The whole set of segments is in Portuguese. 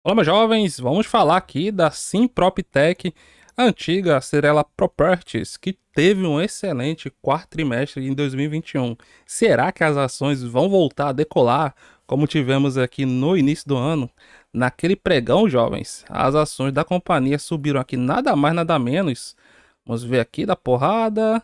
Olá, meus jovens, vamos falar aqui da Simproptech, a antiga Cirela Properties, que teve um excelente quarto trimestre em 2021. Será que as ações vão voltar a decolar, como tivemos aqui no início do ano? Naquele pregão, jovens, as ações da companhia subiram aqui nada mais nada menos. Vamos ver aqui da porrada.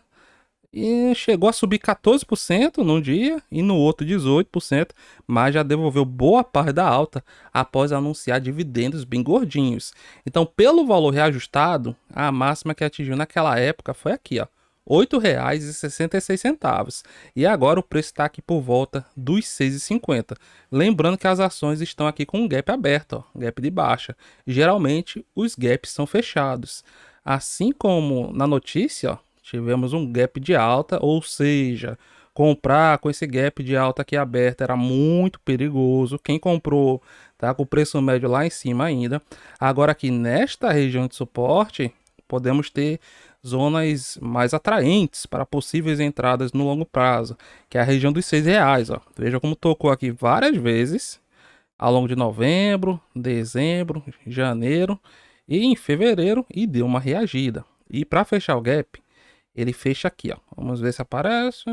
E chegou a subir 14% num dia e no outro 18%, mas já devolveu boa parte da alta após anunciar dividendos bem gordinhos. Então, pelo valor reajustado, a máxima que atingiu naquela época foi aqui, ó, R$ 8,66. E agora o preço está aqui por volta dos 6,50. Lembrando que as ações estão aqui com um gap aberto, ó, um gap de baixa. Geralmente os gaps são fechados. Assim como na notícia, ó, tivemos um gap de alta, ou seja, comprar com esse gap de alta aqui aberto era muito perigoso. Quem comprou tá com o preço médio lá em cima ainda. Agora aqui nesta região de suporte, podemos ter zonas mais atraentes para possíveis entradas no longo prazo, que é a região dos R$ 6. Ó. Veja como tocou aqui várias vezes ao longo de novembro, dezembro, janeiro e em fevereiro e deu uma reagida. E para fechar o gap, ele fecha aqui, ó. Vamos ver se aparece.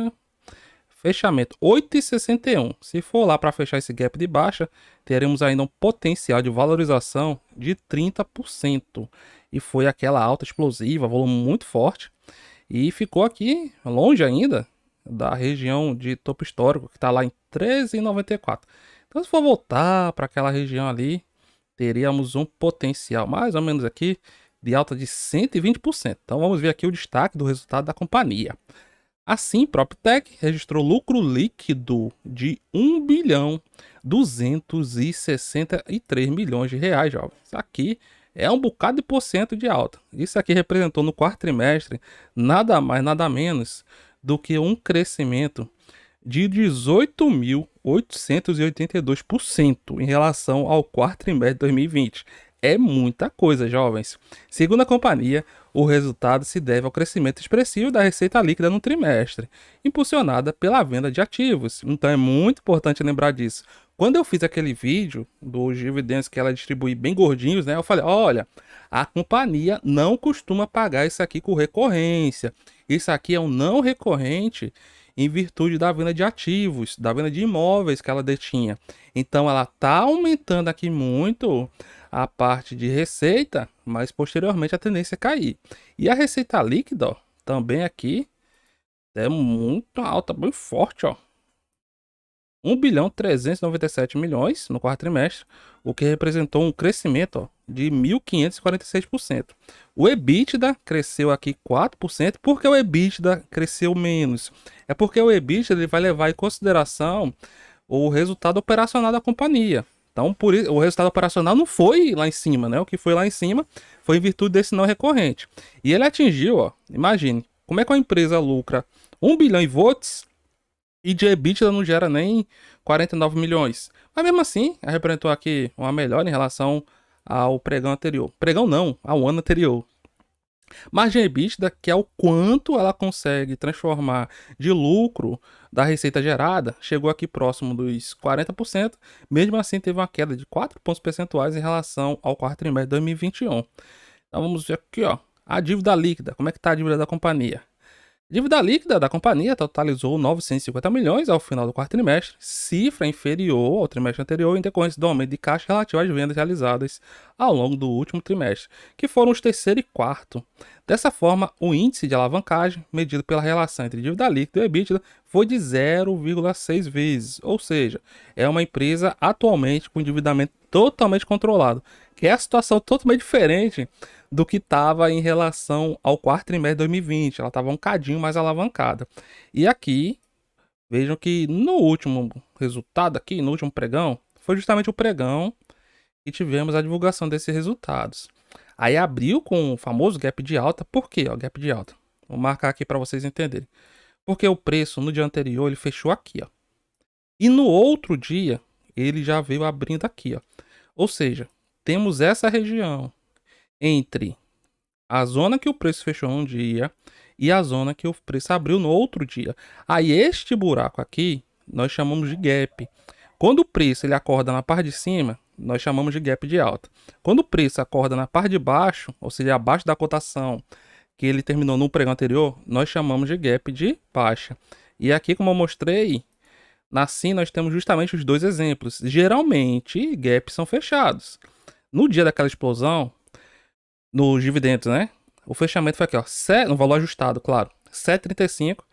Fechamento 8,61. Se for lá para fechar esse gap de baixa, teremos ainda um potencial de valorização de 30%. E foi aquela alta explosiva, volume muito forte. E ficou aqui longe ainda da região de topo histórico, que está lá em 13,94. Então, se for voltar para aquela região ali, teríamos um potencial mais ou menos aqui de alta de 120%. Então vamos ver aqui o destaque do resultado da companhia. Assim, PropTech registrou lucro líquido de 1 bilhão 263 milhões de reais, jovens. Isso aqui é um bocado de porcento de alta. Isso aqui representou no quarto trimestre nada mais, nada menos do que um crescimento de 18.882% em relação ao quarto trimestre de 2020. É muita coisa, jovens. Segundo a companhia, o resultado se deve ao crescimento expressivo da receita líquida no trimestre, impulsionada pela venda de ativos. Então é muito importante lembrar disso. Quando eu fiz aquele vídeo dos dividendos que ela distribui bem gordinhos, né? Eu falei, olha, a companhia não costuma pagar isso aqui com recorrência. Isso aqui é um não recorrente em virtude da venda de ativos, da venda de imóveis que ela detinha. Então ela está aumentando aqui muito a parte de receita, mas posteriormente a tendência é cair. E a receita líquida, ó, também aqui é muito alta, bem forte, ó. 1 bilhão 397 milhões no quarto trimestre, o que representou um crescimento, ó, de 1.546%. O EBITDA cresceu aqui 4%. Por que o EBITDA cresceu menos? É porque o EBITDA ele vai levar em consideração o resultado operacional da companhia. Então, por isso, o resultado operacional não foi lá em cima, né? O que foi lá em cima foi em virtude desse não recorrente. E ele atingiu, ó, imagine, como é que uma empresa lucra 1 bilhão em volts e de EBITDA não gera nem 49 milhões. Mas mesmo assim, representou aqui uma melhora em relação ao pregão anterior. Pregão não, ao ano anterior. Margem EBITDA, que é o quanto ela consegue transformar de lucro da receita gerada, chegou aqui próximo dos 40%. Mesmo assim, teve uma queda de 4 pontos percentuais em relação ao quarto trimestre de 2021. Então vamos ver aqui, ó, a dívida líquida. Como é que está a dívida da companhia? Dívida líquida da companhia totalizou 950 milhões ao final do quarto trimestre, cifra inferior ao trimestre anterior em decorrência do aumento de caixa relativo às vendas realizadas ao longo do último trimestre, que foram os terceiro e quarto. Dessa forma, o índice de alavancagem, medido pela relação entre dívida líquida e EBITDA, foi de 0,6 vezes, ou seja, é uma empresa atualmente com endividamento totalmente controlado, que é a situação totalmente diferente do que estava em relação ao quarto trimestre de 2020. Ela estava um cadinho mais alavancada. E aqui, vejam que no último resultado aqui, no último pregão, foi justamente o pregão que tivemos a divulgação desses resultados. Aí abriu com o famoso gap de alta. Por quê? Ó, gap de alta. Vou marcar aqui para vocês entenderem. Porque o preço no dia anterior ele fechou aqui, ó. E no outro dia ele já veio abrindo aqui, ó. Ou seja, temos essa região entre a zona que o preço fechou um dia e a zona que o preço abriu no outro dia. Aí este buraco aqui nós chamamos de gap. Quando o preço ele acorda na parte de cima, nós chamamos de gap de alta. Quando o preço acorda na parte de baixo, ou seja, abaixo da cotação que ele terminou no pregão anterior, nós chamamos de gap de baixa. E aqui, como eu mostrei, assim nós temos justamente os dois exemplos. Geralmente, gaps são fechados. No dia daquela explosão, nos dividendos, né? O fechamento foi aqui, ó, no valor ajustado, claro, 7,35.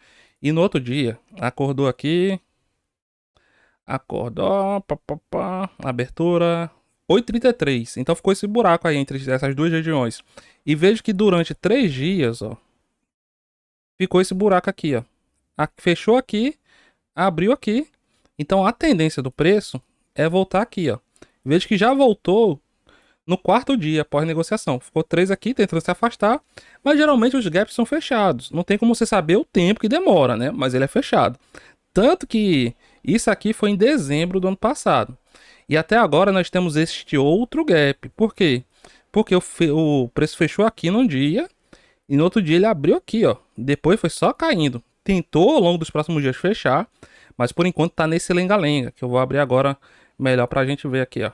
E no outro dia, acordou aqui, acordou, abertura 8,33. Então ficou esse buraco aí entre essas duas regiões. E vejo que durante 3 dias, ó, ficou esse buraco aqui, ó. Fechou aqui, abriu aqui. Então a tendência do preço é voltar aqui, ó. Vejo que já voltou no quarto dia após negociação. Ficou 3 aqui tentando se afastar, mas geralmente os gaps são fechados. Não tem como você saber o tempo que demora, né? Mas ele é fechado. Tanto que isso aqui foi em dezembro do ano passado. E até agora nós temos este outro gap. Por quê? Porque o preço fechou aqui num dia e no outro dia ele abriu aqui, ó. Depois foi só caindo. Tentou ao longo dos próximos dias fechar, mas por enquanto tá nesse lenga-lenga, que eu vou abrir agora melhor pra gente ver aqui, ó.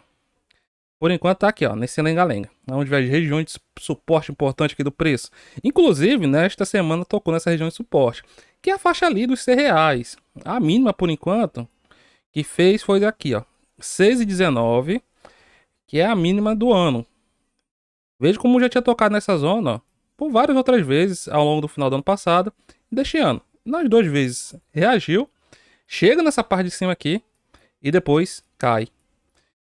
Por enquanto tá aqui, ó, nesse lenga-lenga, onde vai regiões de suporte importante aqui do preço. Inclusive, nesta semana tocou nessa região de suporte, que é a faixa ali dos R$100. A mínima, por enquanto, que fez foi aqui, ó, 6,19, que é a mínima do ano. Veja como já tinha tocado nessa zona, ó, por várias outras vezes ao longo do final do ano passado e deste ano. Nas 2 vezes reagiu, chega nessa parte de cima aqui e depois cai.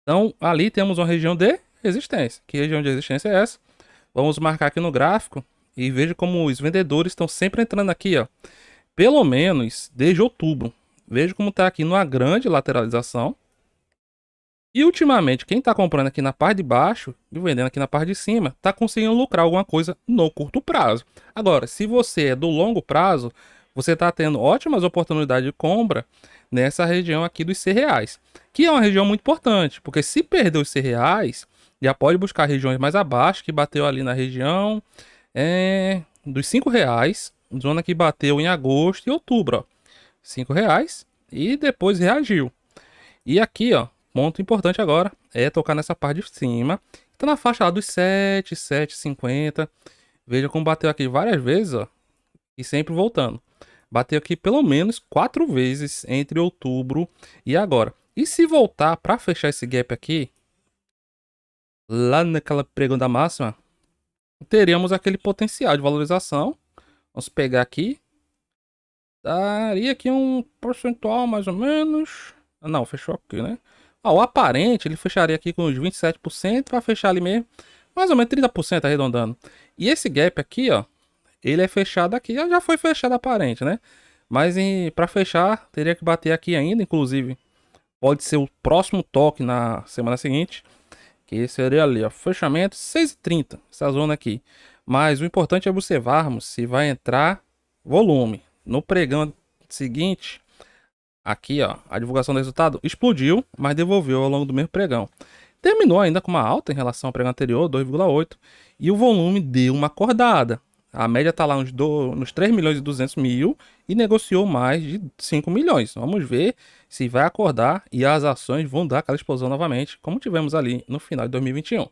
Então, ali temos uma região de resistência. Que região de resistência é essa? Vamos marcar aqui no gráfico e veja como os vendedores estão sempre entrando aqui, ó. Pelo menos desde outubro. Veja como está aqui numa grande lateralização. E ultimamente, quem está comprando aqui na parte de baixo e vendendo aqui na parte de cima, está conseguindo lucrar alguma coisa no curto prazo. Agora, se você é do longo prazo, você está tendo ótimas oportunidades de compra nessa região aqui dos R$100, que é uma região muito importante, porque se perder os R$100, já pode buscar regiões mais abaixo, que bateu ali na região dos R$5, zona que bateu em agosto e outubro, ó, R$5 e depois reagiu. E aqui, ó, ponto importante agora é tocar nessa parte de cima, tá na faixa lá dos 7,50. Veja como bateu aqui várias vezes, ó, e sempre voltando. Bateu aqui pelo menos 4 vezes entre outubro e agora. E se voltar para fechar esse gap aqui, lá naquela pregão da máxima, teríamos aquele potencial de valorização. Vamos pegar aqui. Daria aqui um percentual mais ou menos. Não, fechou aqui, né? O aparente ele fecharia aqui com uns 27% para fechar ali mesmo. Mais ou menos 30% arredondando. E esse gap aqui, ó, ele é fechado aqui, já foi fechado aparente, né? Mas para fechar, teria que bater aqui ainda, inclusive. Pode ser o próximo toque na semana seguinte, que seria ali, ó, fechamento 6,30, essa zona aqui. Mas o importante é observarmos se vai entrar volume. No pregão seguinte, aqui, ó, a divulgação do resultado explodiu, mas devolveu ao longo do mesmo pregão. Terminou ainda com uma alta em relação ao pregão anterior, 2,8, e o volume deu uma acordada. A média está lá nos 3 milhões e 200 mil e negociou mais de 5 milhões. Vamos ver se vai acordar e as ações vão dar aquela explosão novamente, como tivemos ali no final de 2021.